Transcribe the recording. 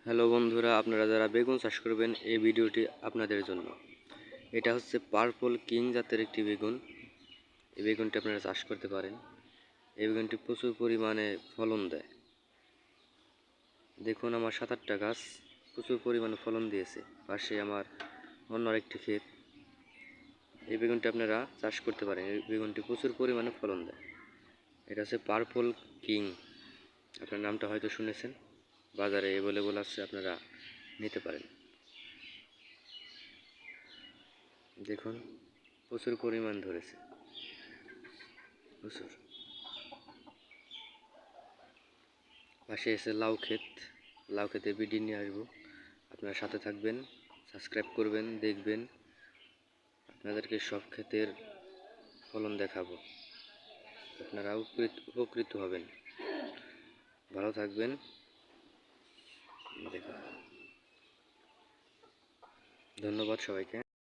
Hello বন্ধুরা, আপনারা যারা বেগুন চাষ করবেন এই ভিডিওটি আপনাদের জন্য। এটা হচ্ছে পার্পল কিং জাতের একটি বেগুন। এই বেগুনটি আপনারা চাষ করতে পারেন। এই বেগুনটি প্রচুর পরিমাণে ফলন দেয়। দেখুন আমার 7-8টা গাছ প্রচুর পরিমাণে ফলন দিয়েছে। পাশে আমার অন্য আরেকটি ক্ষেত। এই বেগুনটি আপনারা চাষ করতে পারেন। এই বেগুনটি প্রচুর পরিমাণে ফলন দেয়। এটা হচ্ছে পার্পল কিং। আপনার নামটা হয়তো শুনেছেন, বাজারে অ্যাভেলেবল আছে, আপনারা নিতে পারেন। দেখুন প্রচুর পরিমাণ ধরেছে, প্রচুর। পাশে এসে লাউ ক্ষেত, লাউ ক্ষেতে ভিডিও নিয়ে আসবো, আপনারা সাথে থাকবেন, সাবস্ক্রাইব করবেন, দেখবেন, আপনাদেরকে সব ক্ষেতের ফলন দেখাবো, আপনারা উপকৃত হবেন। ভালো থাকবেন, দেখুন। ধন্যবাদ সবাইকে।